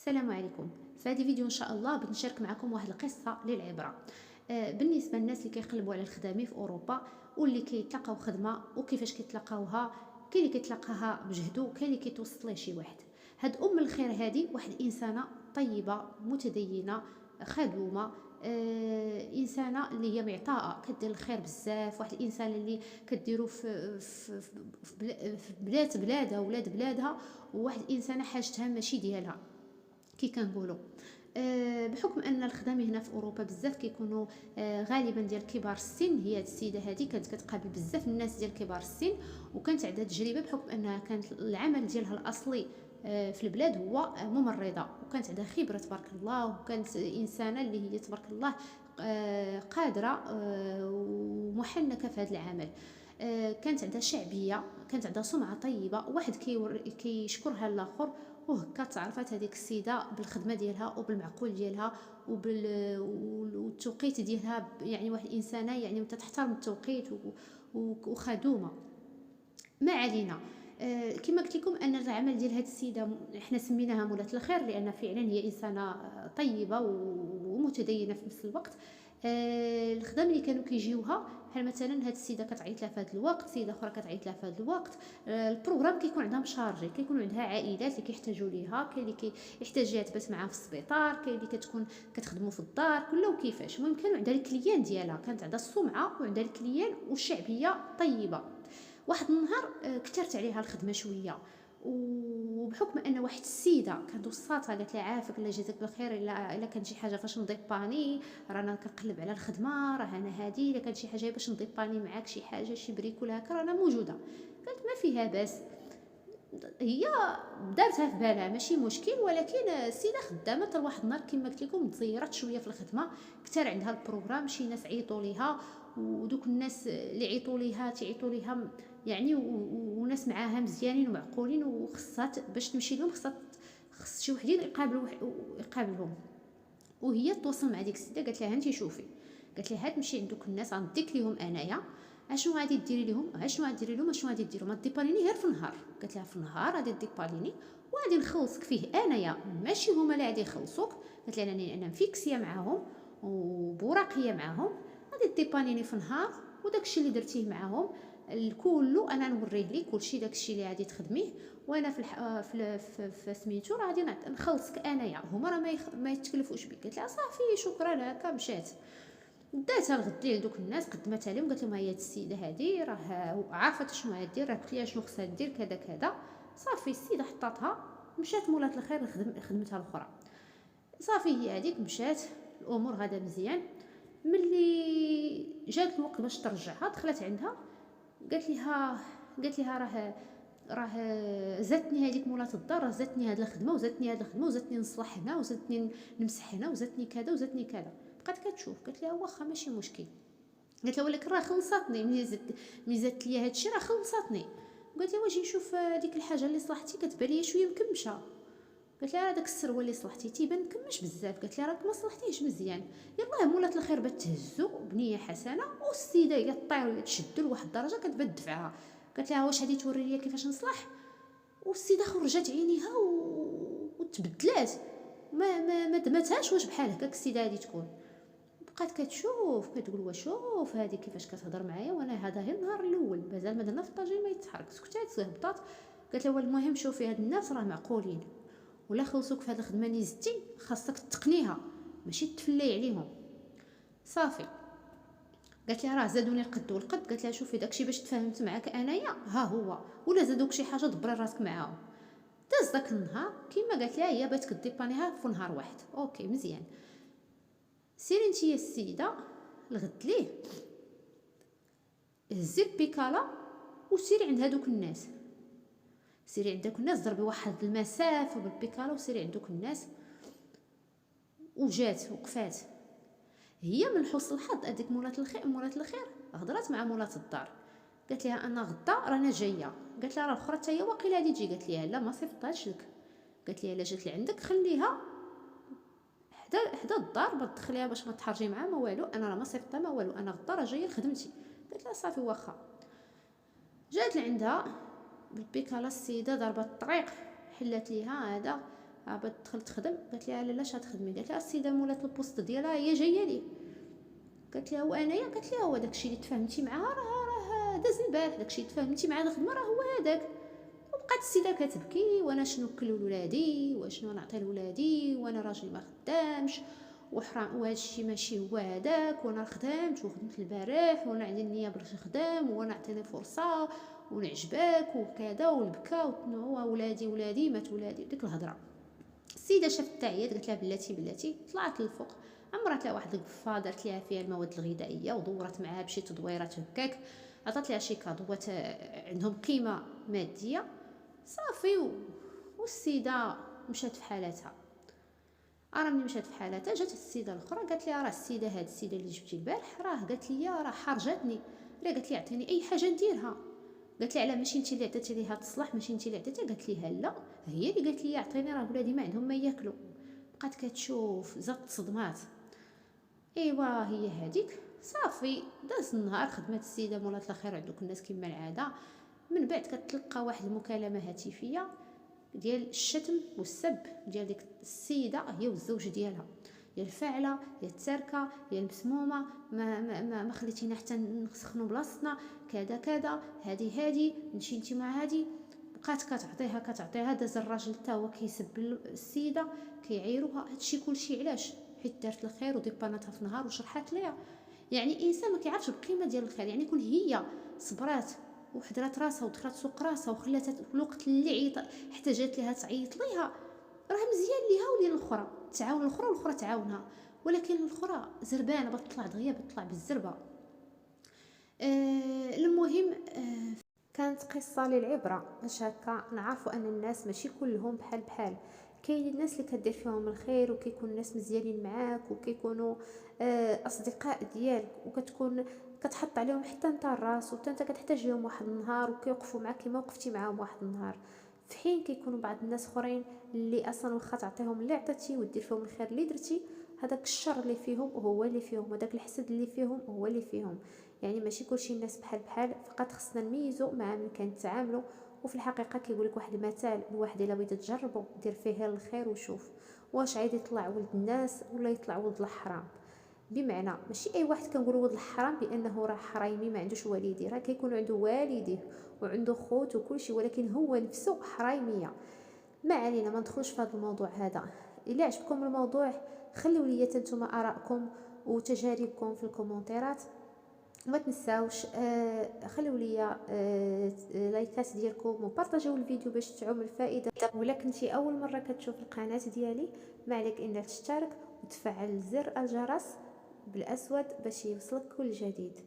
السلام عليكم. في هذه الفيديو ان شاء الله بنشارك معكم واحد القصه للعبره. بالنسبه للناس اللي كيقلبوا على الخدامين في اوروبا واللي كيتلقاو خدمه وكيفاش كيتلقاوها. كاين اللي كيتلقاها بجهدو، كاين اللي كيتوسط ليه شي واحد. هاد الخير هذه واحد الانسانه طيبه متدينه خدومه، انسانه اللي هي معطاءه كدير الخير بزاف، واحد الانسان اللي كديرو في بلادها وولاد بلادها، وواحد الانسانه حاجتها ماشي ديالها كي كنقولوا. بحكم ان الخدامه هنا في اوروبا بزاف كيكونوا غالبا ديال كبار السن. هي هاد السيده هذه كانت كتقابل بزاف الناس ديال كبار السن، وكانت عندها تجربه بحكم انها كانت العمل ديالها الاصلي في البلاد هو ممرضه، وكانت عندها خبره تبارك الله، وكانت انسانه اللي هي تبارك الله قادره ومحنكه في هذا العمل. كانت عندها شعبيه، كانت عندها سمعه طيبه، واحد كيشكرها الاخر. وهكا تعرفت هذيك السيده بالخدمه ديالها وبالمعقول ديالها والتوقيت ديالها، يعني واحد الانسانه يعني تحترم التوقيت وخدومه. ما علينا. كما قلت لكم ان العمل ديال هذه السيده احنا سميناها مولاة الخير لان فعلا هي انسانه طيبه ومتدينه في نفس الوقت. الخدام اللي كانوا كيجيوها بحال مثلا هاد السيده كتعيط لها في هذا الوقت، سيده اخرى كتعيط لها في هذا الوقت. البروغرام كيكون عندها مشارجي، كيكون عندها عائلات اللي كيحتاجوا ليها، كاين اللي كيحتاج تبات معاها في السبيطار، كاين اللي كتكون كتخدموا في الدار، كله وكيفاش. المهم كانوا عندها الكليان ديالها، كانت عندها السمعه وعندها الكليان والشعبيه طيبه. واحد النهار كثرت عليها الخدمه شويه، وبحكم ان واحد السيده كانت وصاتها قالت لها عافاك الله يجازيك بالخير، الا كان شي حاجه فاش نضيباني رانا كنقلب على الخدمه، راه انا هادي الا كان شي حاجه باش نضيباني معاك شي حاجه شي بريكول هكا رانا موجوده. قالت ما فيها باس. هي دارتها في بالها ماشي مشكل، ولكن السيده خدامه حتى لواحد النهار كما قلت لكم تزيرت شويه في الخدمه، كثر عندها البروغرام، شي ناس عيطوا ليها، ودوك الناس اللي عيطوا ليها تعيطوا ليها يعني وناس معاها مزيانين ومعقولين، وخصها باش تمشي لهم خص شي وحدين يقابلهم. وهي تواصل مع ديك السيده قالت لها انت شوفي، قالت لها تمشي عند دوك الناس غنديك ليهم انايا، اشنو غادي ديري لهم، اشنو غادي ديري لهم، اشنو غادي ديروا، ما ديباليني غير في النهار. قالت لها في النهار غادي ديباليني وغادي نخلصك فيه انايا، ماشي هما اللي غادي يخلصوك. قالت لها انا مفيكسيه معاهم وبوراقيه معاهم، غادي ديباليني في النهار، وداكشي اللي درتيه معاهم الكل انا نوريه لك، كلشي داكشي اللي غادي تخدميه، وانا في سميتو راه غادي نخلصك انايا، هما راه ما يتكلفوش بك. قالت لها صافي شكرا هكا مشات. داتها الغد لدوك الناس قدمتها لهم، قالت لهم هي السيده هذه راه عرفت شنو غادير، راه قلت لها شنو خصها دير كذا كذا. صافي السيده حطاتها مشات مولاة الخير خدمتها الاخرى. صافي هي هذيك مشات الامور غادا مزيان. ملي جات الوقت باش ترجعها دخلت عندها قالت لها راه زاتني هذيك مولاة الدار، راه زاتني هاد الخدمه وزاتني هاد الخدمه وزاتني نصلح هنا وزاتني نمسح هنا وزاتني كذا وزاتني كذا. بقات كتشوف قالت لها واخا ماشي مشكل. قالت لها ولكن راه خلصتني ملي زدت لي هادشي راه خلصتني. قالت لها واجي نشوف ديك الحاجه اللي صلحتي كتبان لي شويه مكمشه. قالت لها هذاك السروال اللي صلحتي تيبان مكمش بزاف. قالت لها راك ما صلحتيهش مزيان. يلاه مولاة الخير بات تهزو بنيه حسنه، والسيده هي طير وهي تشدو لواحد الدرجه كتبات دفعها. قالت لها واش غادي توري لي كيفاش نصلح؟ والسيده خرجت عينيها وتبدلات، ما دمتهاش واش بحال هكاك السيده هذه تكون. بقات كتشوف كتقول وشوف هذه كيفاش كتهضر معايا، وانا هذا غير النهار الاول مازال ما درنا في الطاجين ما يتحرك. سكتات هبطات. قالت لها المهم شوفي هاد الناس راه معقولين، ولا خلصوك في هذه الخدمه اللي زدتي خاصك تقنيها ماشي تفلي عليهم. صافي قالت لها راه زادوني القد والقد. قالت لها شوفي داكشي باش تفاهمت معاك انايا ها هو، ولا زادوك شي حاجه دبري راسك معاهم. داز داك النهار كيما قالت لها هي بات كديبانيها في نهار واحد. اوكي مزيان. سيري نتيا السيده الغد ليه هزي البيكالا وسيري عند هادوك الناس، سيري عند داك الناس ضربي واحد المسافه بالبيكالا وسيري عند دوك الناس. وجات وقفات. هي من حسن الحظ هذيك مولاة الخير هضرات مع مولاة الدار، قالت لها انا غدا رانا جايه. قالت لها راه الاخرى حتى هي واقيلا غادي تجي. قالت لها لا ما صيفطهاش لك. قالت لها الا جات لعندك خليها حدا الدار باش تدخليها باش ما تحرجي معها ما والو، انا راه ما صيفطها ما والو، انا غدا راه جايه لخدمتي. قالت لها صافي واخا. جات لعندها بالبيكالا السيده ضربت الطريق، حلات ليها هذا باغا تدخل تخدم. قالت لها لا اش غتخدمي؟ قالت لها السيده مولات البوست ديالها هي جايه لي. قالت لها وانايا؟ قالت لها هو داكشي اللي تفاهمتي معاها راه داز البارح، داكشي اللي تفاهمتي معاه الخدمه راه هو هذاك. وبقات السيده كتبكي، وانا شنو نكل لولادي وشنو نعطي لولادي وانا راجلي ما خدامش وحرام وهذا الشيء ماشي هو هذاك، وانا خدمت وخدمت البارح وانا عندي النيه باش نخدم وانا عطيني فرصه ونعجبك وكذا والبكا ولادي مات ولادي ديك الهضره. السيده شافت تعيط قالت لها بلاتي طلعت للفوق، عمرت لها واحد القفه دارت لها فيها المواد الغذائيه ودورت معاها بشي تدويرات هكاك، عطات لها شي كادوات عندهم قيمه ماديه صافي والسيده مشات في حالتها. ملي مشات في حالتها جات السيده الاخرى قالت لها راه السيده هاد السيده اللي جبتي البارح قالت لي راه حرجتني، قالت لي عطيني اي حاجه نديرها. قالت لي علاه ماشي انت اللي عطيتي ليها تصلح؟ ماشي انت اللي عطيتيها؟ قالت لي لا هي اللي قالت لي عطيني راه ولادي ما عندهم ما ياكلوا. بقات كتشوف زادت صدمات. ايوا هي هذيك صافي داز النهار خدمت السيده مولات الخير عندك الناس كما العاده. من بعد كتلقى واحد المكالمه هاتفيه ديال الشتم والسب ديال ديك السيده هي والزوج ديالها، هي الفاعله هي التاركه هي المسمومه ما خليتينا حتى نسخنوا بلاصتنا كذا هذه مشي انت مع هذه. بقات كتعطيها داز الراجل حتى هو كيسب السيده كيعيروها. هادشي كلشي علاش؟ حيت دارت الخير وديباناتها في نهار وشرحات ليها. يعني انسان ما كيعرفش القيمه ديال الخير. يعني كون هي صبرات وحضرات راسها ودخلت سوق راسها وخلاتها في الوقت اللي احتاجت ليها تعيط ليها راه مزيان ليها ولي الاخرى تعاون الاخرى والاخرى تعاونها. ولكن الاخرى زربانه بتطلع دغيا بتطلع بالزربه. المهم كانت قصه للعبره باش هكا نعرفوا ان الناس ماشي كلهم بحال. كاين الناس اللي كدير فيهم الخير وكيكون الناس مزيانين معاك وكيكونوا اصدقاء ديالك وكتكون كتحط عليهم حتى انت الراس وحتى انت كتحتاج لهم واحد النهار وكيوقفوا معاك كما وقفتي معاهم واحد النهار. في حين كيكونوا بعض الناس اخرين اللي اصلا واخا تعطيهم اللي عطيتي ودير فيهم الخير اللي درتي هذاك الشر اللي فيهم هو اللي فيهم وداك الحسد اللي فيهم هو اللي فيهم. يعني ماشي كلشي الناس بحال فقط خصنا نميزوا مع من كنتعاملوا. وفي الحقيقه كيقول لك واحد المثال الواحد الا بغيتي تجربوا دير فيه الخير وشوف واش عاد يطلع ولد الناس ولا يطلع ولد الحرام. بمعنى ماشي اي واحد كنقول ولد الحرام بانه راه حرايمي ما عندوش والديه، راه كيكون عنده والديه وعنده خوت وكل شيء ولكن هو نفسه حرايميه. ما علينا ما ندخلش في هذا الموضوع هذا. الا عجبكم الموضوع خليوا لي نتوما ارائكم وتجاربكم في الكومونتيرات. وما تنساوش خليوا لي لايكات ديالكم وبارطاجيو الفيديو باش تعم الفائده. ولا كنتي اول مره كتشوف القناه ديالي ما عليك انك تشترك وتفعل زر الجرس بالاسود باش يوصلك كل جديد.